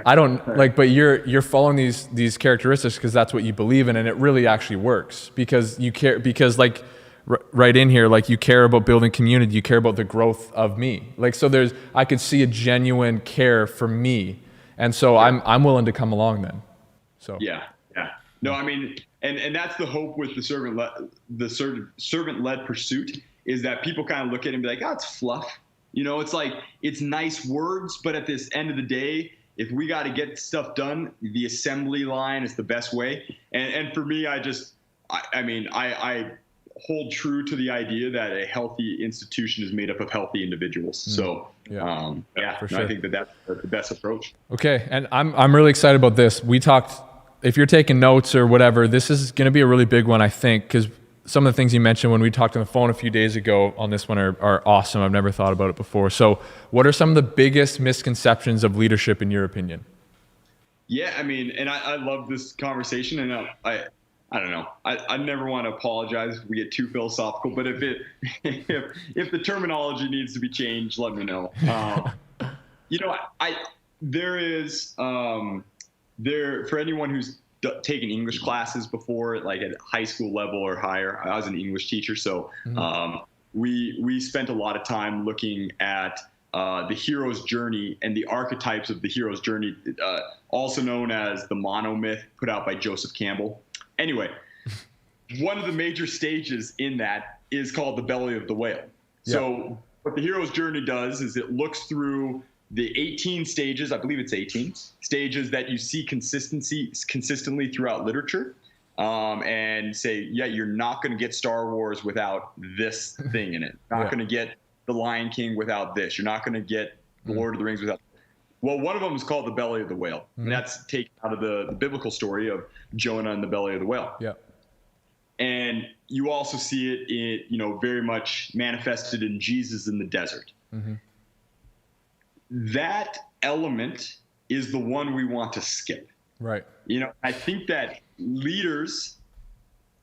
I don't like, but you're following these characteristics because that's what you believe in. And it really actually works because you care, because like right in here, like you care about building community, you care about the growth of me. Like, so I could see a genuine care for me. And so I'm willing to come along then. So no, I mean, and that's the hope with the servant-led pursuit, is that people kind of look at it and be like, oh, it's fluff. You know, it's like, it's nice words, but at this end of the day, if we got to get stuff done, the assembly line is the best way. And for me, I hold true to the idea that a healthy institution is made up of healthy individuals. So, for sure. I think that's the best approach. Okay, and I'm really excited about this. We talked, if you're taking notes or whatever, this is going to be a really big one, I think, because some of the things you mentioned when we talked on the phone a few days ago on this one are awesome. I've never thought about it before. So what are some of the biggest misconceptions of leadership in your opinion? Yeah, I mean, and I love this conversation, and I don't know. I never want to apologize if we get too philosophical, but if the terminology needs to be changed, let me know. There is for anyone who's taken English classes before, like at high school level or higher. I was an English teacher, so we spent a lot of time looking at the hero's journey and the archetypes of the hero's journey, also known as the monomyth, put out by Joseph Campbell. Anyway, one of the major stages in that is called the belly of the whale. Yeah. So what the hero's journey does is it looks through the 18 stages, I believe it's 18 stages that you see consistently throughout literature, and say, yeah, you're not going to get Star Wars without this thing in it. You're not going to get The Lion King without this. You're not going to get The Lord of the Rings without. Well, one of them is called the belly of the whale, and that's taken out of the biblical story of Jonah and the belly of the whale. Yeah. And you also see it very much manifested in Jesus in the desert. Mm-hmm. That element is the one we want to skip. Right. I think that leaders,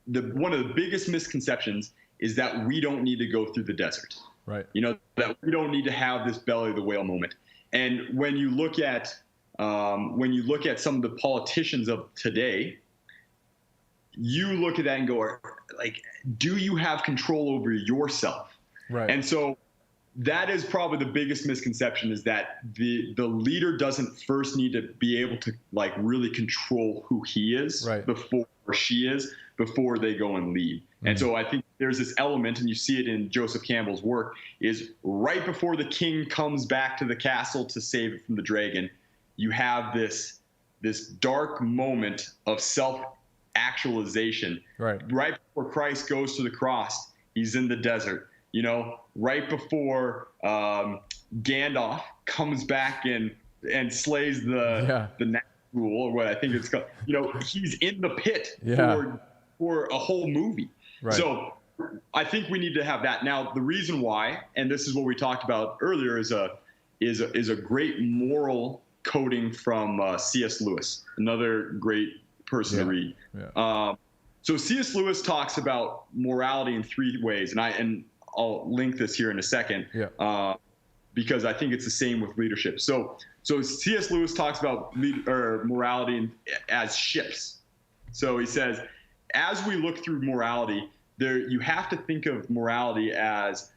one of the biggest misconceptions is that we don't need to go through the desert. Right. That we don't need to have this belly of the whale moment. And when you look at some of the politicians of today, you look at that and go, like, do you have control over yourself? Right. And so that is probably the biggest misconception, is that the leader doesn't first need to be able to like really control who he is before they go and lead. Mm-hmm. And so I think there's this element, and you see it in Joseph Campbell's work, is right before the king comes back to the castle to save it from the dragon, you have this dark moment of self-actualization. Right before Christ goes to the cross, he's in the desert. Right before Gandalf comes back and slays the Nazgul, or what I think it's called. He's in the pit for a whole movie. Right. So I think we need to have that. Now, the reason why, and this is what we talked about earlier, is a great moral coding from C.S. Lewis, another great person to read. Yeah. So C.S. Lewis talks about morality in three ways, and I'll link this here in a second, because I think it's the same with leadership. So C.S. Lewis talks about morality as ships. So he says, as we look through morality, you have to think of morality as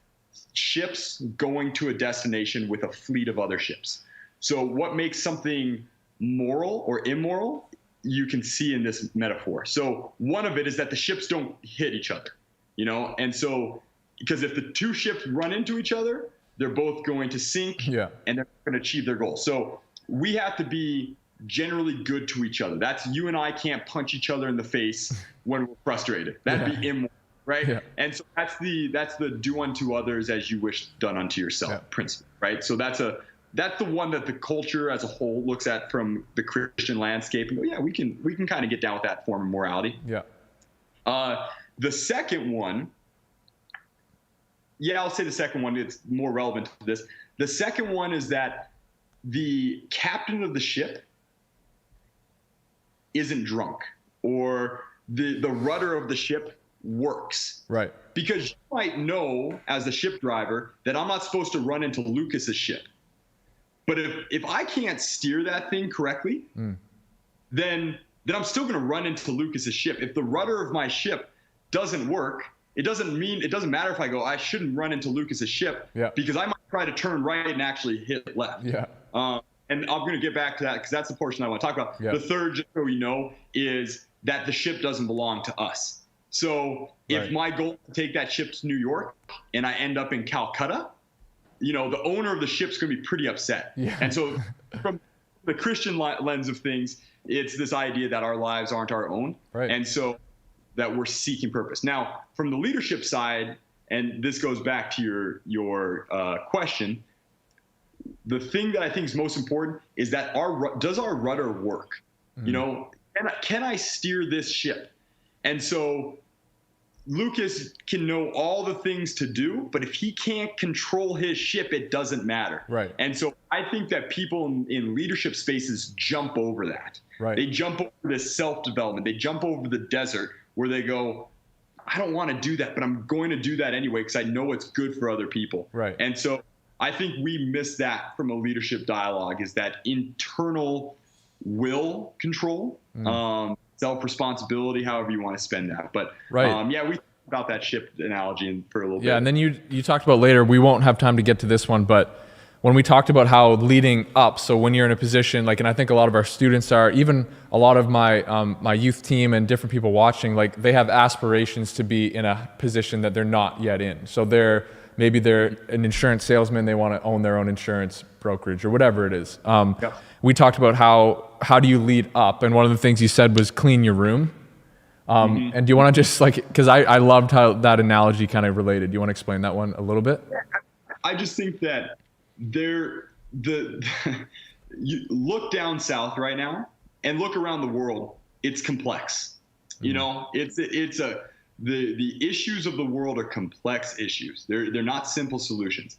ships going to a destination with a fleet of other ships. So what makes something moral or immoral, you can see in this metaphor. So one of it is that the ships don't hit each other, and so, because if the two ships run into each other, they're both going to sink, and they're going to achieve their goal. So we have to be generally good to each other. That's, you and I can't punch each other in the face when we're frustrated. That'd be immoral, right? Yeah. And so that's the do unto others as you wish done unto yourself principle, right? So that's the one that the culture as a whole looks at from the Christian landscape and go, yeah, we can kind of get down with that form of morality. Yeah. The second one, I'll say the second one, it's more relevant to this. The second one is that the captain of the ship isn't drunk, or the rudder of the ship works. Right. Because you might know as the ship driver that I'm not supposed to run into Lucas's ship. But if I can't steer that thing correctly, then I'm still going to run into Lucas's ship. If the rudder of my ship doesn't work, it doesn't matter if I go, I shouldn't run into Lucas's ship, because I might try to turn right and actually hit left. Yeah. And I'm going to get back to that because that's the portion I want to talk about. Yeah. The third, just so you know, is that the ship doesn't belong to us. So if my goal is to take that ship to New York and I end up in Calcutta, the owner of the ship's going to be pretty upset. Yeah. And so from the Christian lens of things, it's this idea that our lives aren't our own. Right. And so that we're seeking purpose. Now, from the leadership side, and this goes back to your question, the thing that I think is most important is that does our rudder work? You know, can I steer this ship? And so Lucas can know all the things to do, but if he can't control his ship, it doesn't matter. Right. And so I think that people in leadership spaces jump over that. Right. They jump over this self-development. They jump over the desert where they go, I don't want to do that, but I'm going to do that anyway because I know it's good for other people. Right. And so I think we miss that from a leadership dialogue, is that internal will control, self-responsibility, however you want to spend that. But yeah, we talked about that ship analogy for a little bit. Yeah, and then you talked about later, we won't have time to get to this one, but when we talked about how leading up, so when you're in a position, like, and I think a lot of our students are, even a lot of my my youth team and different people watching, like, they have aspirations to be in a position that they're not yet in. So maybe they're an insurance salesman, they want to own their own insurance brokerage or whatever it is. We talked about how do you lead up, and one of the things you said was clean your room. And do you want to just, like, because I loved how that analogy kind of related. Do you want to explain that one a little bit? I just think that you look down south right now and look around the world. It's complex. You know, the issues of the world are complex issues. They're not simple solutions.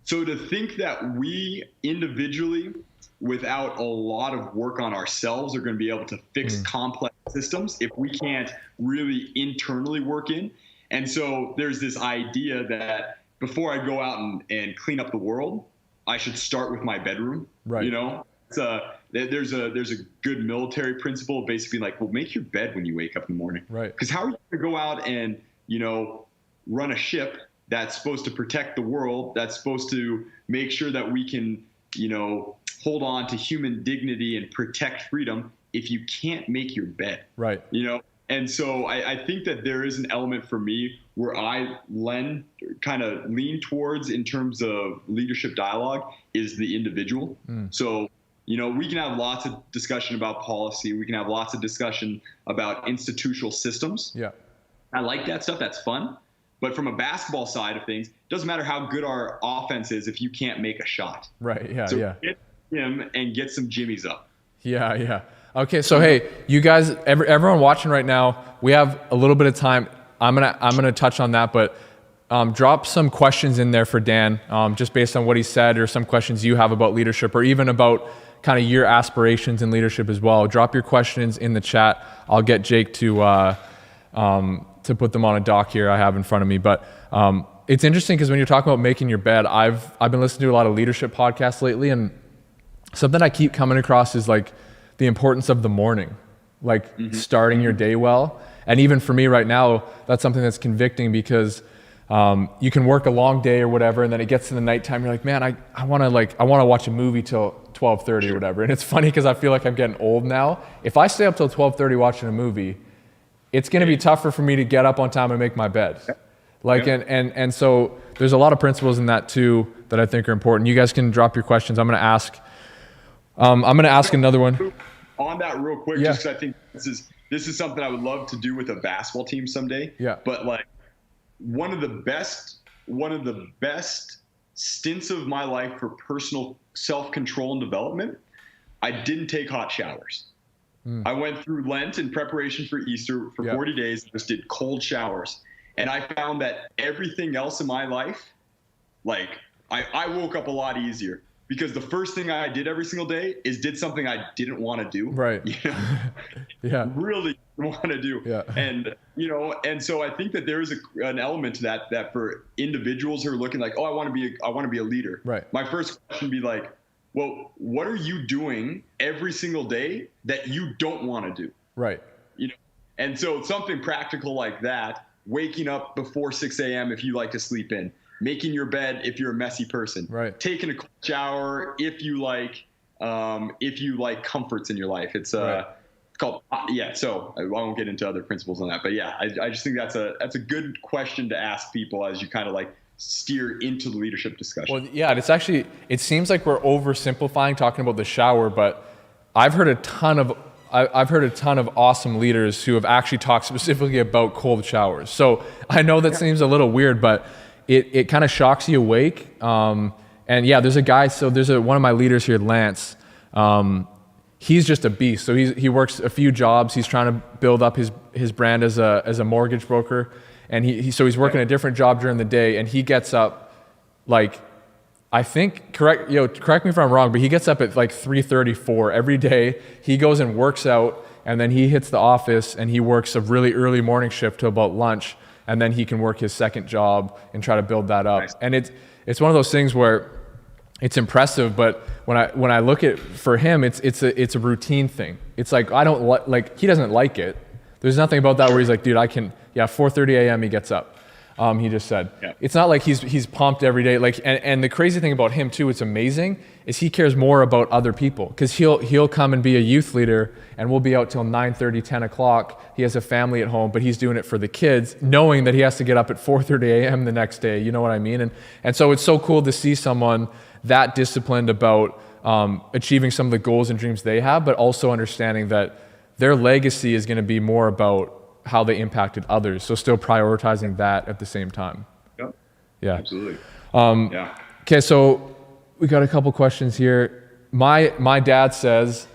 So to think that we individually, without a lot of work on ourselves, are going to be able to fix complex systems if we can't really internally work in. And so there's this idea that before I go out and clean up the world, I should start with my bedroom. Right. You know, there's a good military principle, basically like, well, make your bed when you wake up in the morning. Right. Because how are you going to go out and, you know, run a ship that's supposed to protect the world, that's supposed to make sure that we can, you know, hold on to human dignity and protect freedom if you can't make your bed? Right. You know, and so I think that there is an element for me where I kind of lean towards in terms of leadership dialogue is the individual. So, you know, we can have lots of discussion about policy. We can have lots of discussion about institutional systems. Yeah. I like that stuff. That's fun. But from a basketball side of things, it doesn't matter how good our offense is if you can't make a shot. Right. Yeah. So get him and get some jimmies up. Yeah. Yeah. Okay. So, hey, you guys, everyone watching right now, we have a little bit of time. I'm gonna touch on that, but drop some questions in there for Dan, just based on what he said, or some questions you have about leadership, or even about kind of your aspirations in leadership as well. Drop your questions in the chat. I'll get Jake to put them on a doc here I have in front of me. But it's interesting because when you're talking about making your bed, I've been listening to a lot of leadership podcasts lately, and something I keep coming across is like the importance of the morning, like starting your day well. And even for me right now, that's something that's convicting because you can work a long day or whatever, and then it gets to the nighttime, you're like, man, I want to watch a movie till 12:30 or whatever. And it's funny because I feel like I'm getting old now. If I stay up till 12:30 watching a movie, it's going to be tougher for me to get up on time and make my bed. Like, and so there's a lot of principles in that too that I think are important. You guys can drop your questions. I'm going to ask another one. On that real quick, just because I think this is something I would love to do with a basketball team someday. Yeah. But like one of the best stints of my life for personal self-control and development, I didn't take hot showers. I went through Lent in preparation for Easter for 40 days, just did cold showers. And I found that everything else in my life, like I woke up a lot easier because the first thing I did every single day is did something I didn't want to do. Right. You know? Really want to do. Yeah. And, you know, and so I think that there is an element to that for individuals who are looking like, oh, I want to be a leader. Right. My first question would be like, well, what are you doing every single day that you don't want to do? Right. You know, and so something practical like that, waking up before 6 a.m. if you like to sleep in, making your bed if you're a messy person, right? Taking a cold shower if you like comforts in your life. It's called So I won't get into other principles on that, but yeah, I just think that's a good question to ask people as you kind of like steer into the leadership discussion. Well, yeah, it seems like we're oversimplifying talking about the shower, but I've heard a ton of I've heard a ton of awesome leaders who have actually talked specifically about cold showers. So I know that seems a little weird, but it kind of shocks you awake. And yeah, there's a guy, so there's one of my leaders here, Lance. He's just a beast. So he works a few jobs. He's trying to build up his brand as a mortgage broker. And so he's working a different job during the day, and he gets up like, I think, correct me if I'm wrong, but he gets up at like 3:34 every day. He goes and works out, and then he hits the office and he works a really early morning shift till about lunch, and then he can work his second job and try to build that up. Nice. And it's one of those things where it's impressive, but when I look at, for him, it's a routine thing. It's like, I don't like he doesn't like it. There's nothing about that where he's like, dude, 4:30 a.m. he gets up. He just said, It's not like he's pumped every day. Like, and the crazy thing about him too, it's amazing, is he cares more about other people, because he'll come and be a youth leader, and we'll be out till 9:30, 10 o'clock. He has a family at home, but he's doing it for the kids, knowing that he has to get up at 4:30 a.m. the next day. You know what I mean? And so it's so cool to see someone that disciplined about achieving some of the goals and dreams they have, but also understanding that their legacy is going to be more about how they impacted others. So still prioritizing that at the same time. Yep. Yeah. Absolutely. Okay, so we got a couple questions here. My dad says,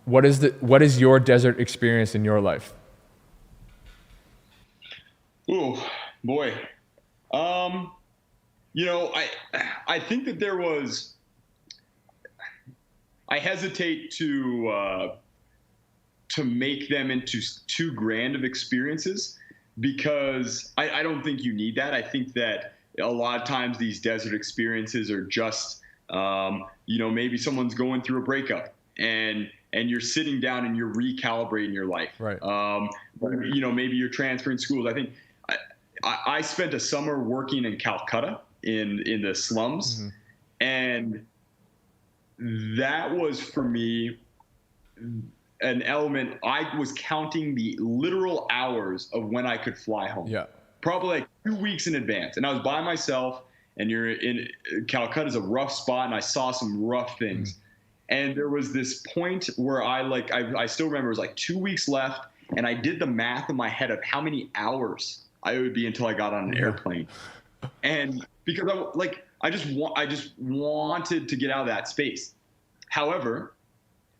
what is your desert experience in your life? Oh boy. I think that there was, I hesitate to make them into too grand of experiences, because I don't think you need that. I think that a lot of times these desert experiences are just, maybe someone's going through a breakup, and you're sitting down and you're recalibrating your life. Right. Maybe you're transferring schools. I think I spent a summer working in Calcutta in the slums, mm-hmm. and that was for me an element. I was counting the literal hours of when I could fly home. Yeah. Probably like 2 weeks in advance. And I was by myself, and you're in Calcutta is a rough spot, and I saw some rough things. Mm. And there was this point where I still remember it was like 2 weeks left, and I did the math in my head of how many hours I would be until I got on an airplane. And because I just wanted to get out of that space. However,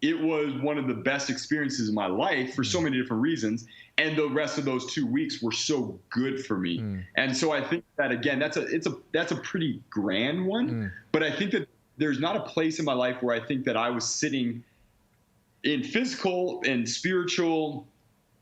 it was one of the best experiences of my life for so many different reasons. And the rest of those 2 weeks were so good for me. Mm. And so I think that, again, that's a pretty grand one. Mm. But I think that there's not a place in my life where I think that I was sitting in physical and spiritual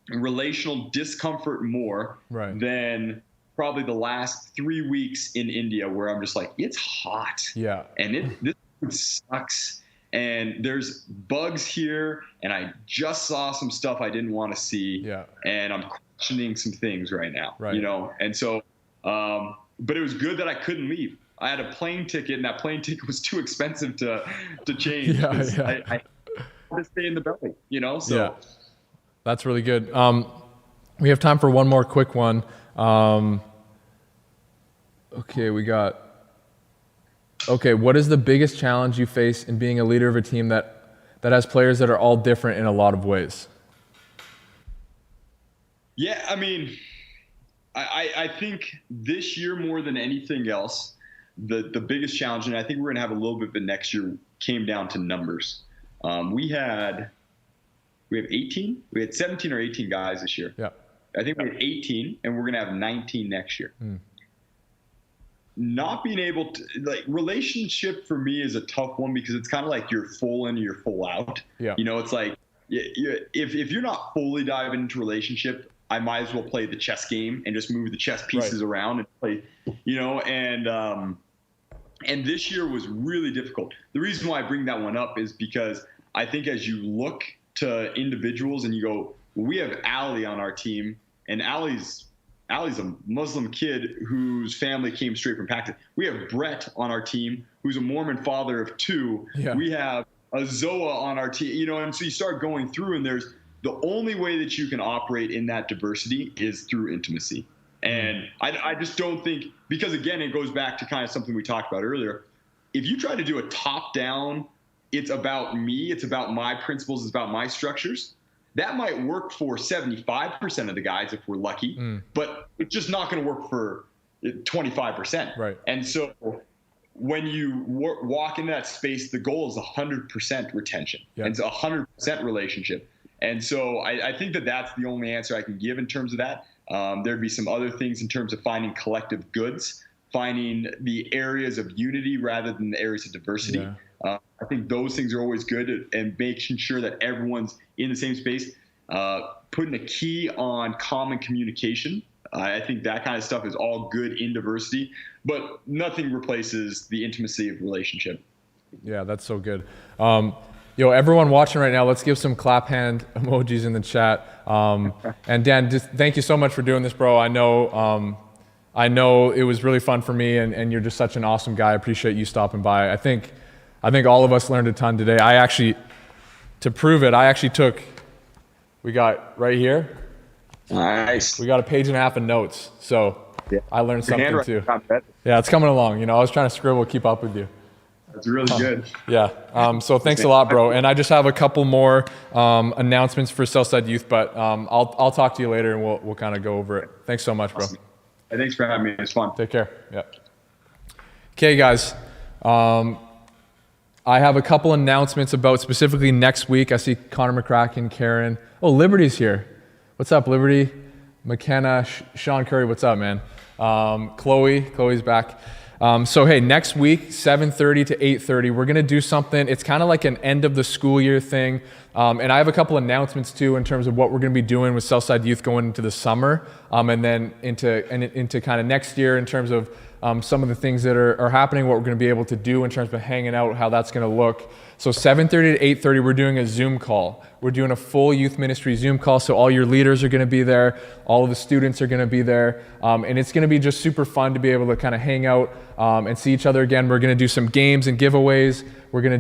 and relational discomfort more than probably the last 3 weeks in India, where I'm just like, it's hot. Yeah. And this sucks. And there's bugs here, and I just saw some stuff I didn't want to see. Yeah. And I'm questioning some things right now. Right. And so, but it was good that I couldn't leave. I had a plane ticket, and that plane ticket was too expensive to change. I had to stay in the belly, So yeah. That's really good. We have time for one more quick one. Okay, what is the biggest challenge you face in being a leader of a team that has players that are all different in a lot of ways? Yeah, I mean, I think this year more than anything else, the biggest challenge, and I think we're going to have a little bit of it next year, came down to numbers. We have 18. We had 17 or 18 guys this year. Yeah. I think we had 18, and we're going to have 19 next year. Mm. Not being able to, relationship for me is a tough one, because it's kind of like you're full in, you're full out. Yeah. It's like, if you're not fully diving into relationship, I might as well play the chess game and just move the chess pieces around and play, and this year was really difficult. The reason why I bring that one up is because I think as you look to individuals and you go, we have Ali on our team, and Ali's a Muslim kid whose family came straight from Pakistan. We have Brett on our team, who's a Mormon father of 2. Yeah. We have a Zoa on our team, and so you start going through, and there's the only way that you can operate in that diversity is through intimacy. And I just don't think, because again, it goes back to kind of something we talked about earlier. If you try to do a top-down it's about me, it's about my principles, it's about my structures, that might work for 75% of the guys if we're lucky, but it's just not going to work for 25%. Right. And so when you walk into that space, the goal is 100% retention. Yep. And it's a 100% relationship. And so I think that that's the only answer I can give in terms of that. There'd be some other things in terms of finding collective goods, finding the areas of unity rather than the areas of diversity. Yeah. I think those things are always good, and making sure that everyone's in the same space, putting a key on common communication. I think that kind of stuff is all good in diversity, but nothing replaces the intimacy of relationship. Yeah, that's so good. Everyone watching right now, let's give some clap hand emojis in the chat. And Dan, just thank you so much for doing this, bro. I know it was really fun for me, and you're just such an awesome guy. I appreciate you stopping by. I think all of us learned a ton today. To prove it, we got right here. Nice. We got a page and a half of notes. So yeah. I learned something too. Yeah, it's coming along. I was trying to scribble, keep up with you. That's really good. Yeah. So thanks a lot, bro. And I just have a couple more announcements for Southside Youth, but I'll talk to you later and we'll kind of go over it. Thanks so much, bro. Awesome. Hey, thanks for having me. It's fun. Take care. Yeah. Okay, guys. I have a couple announcements about specifically next week. I see Connor McCracken, Karen. Oh, Liberty's here. What's up, Liberty? McKenna, Sean Curry, what's up, man? Chloe's back. So hey, next week, 7:30 to 8:30, we're gonna do something. It's kind of like an end of the school year thing. And I have a couple announcements too in terms of what we're gonna be doing with Southside Youth going into the summer, and then into kind of next year in terms of some of the things that are happening, what we're gonna be able to do in terms of hanging out, how that's gonna look. So 7:30 to 8:30, we're doing a Zoom call. We're doing a full youth ministry Zoom call, so all your leaders are gonna be there, all of the students are gonna be there, and it's gonna be just super fun to be able to kind of hang out and see each other again. We're gonna do some games and giveaways. I'm gonna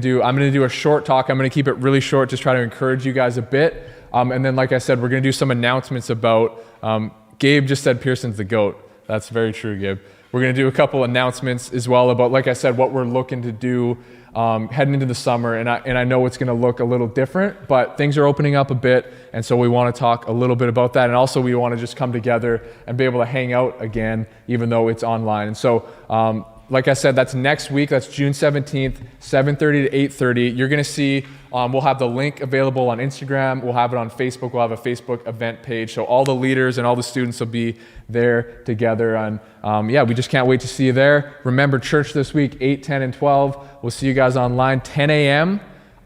do a short talk. I'm gonna keep it really short, just try to encourage you guys a bit. And then, like I said, we're gonna do some announcements about, Gabe just said Pearson's the GOAT. That's very true, Gabe. We're gonna do a couple announcements as well about, like I said, what we're looking to do heading into the summer, and I know it's going to look a little different, but things are opening up a bit, and so we want to talk a little bit about that, and also we want to just come together and be able to hang out again, even though it's online. And so, like I said, that's next week. That's June 17th, 7:30 to 8:30. You're going to see, we'll have the link available on Instagram. We'll have it on Facebook. We'll have a Facebook event page. So all the leaders and all the students will be there together. And we just can't wait to see you there. Remember, church this week, 8, 10, and 12. We'll see you guys online, 10 a.m.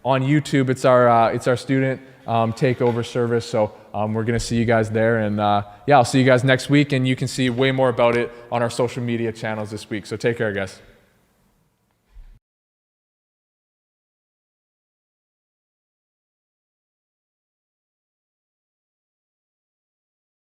on YouTube. It's our student takeover service. So we're going to see you guys there. And I'll see you guys next week. And you can see way more about it on our social media channels this week. So take care, guys.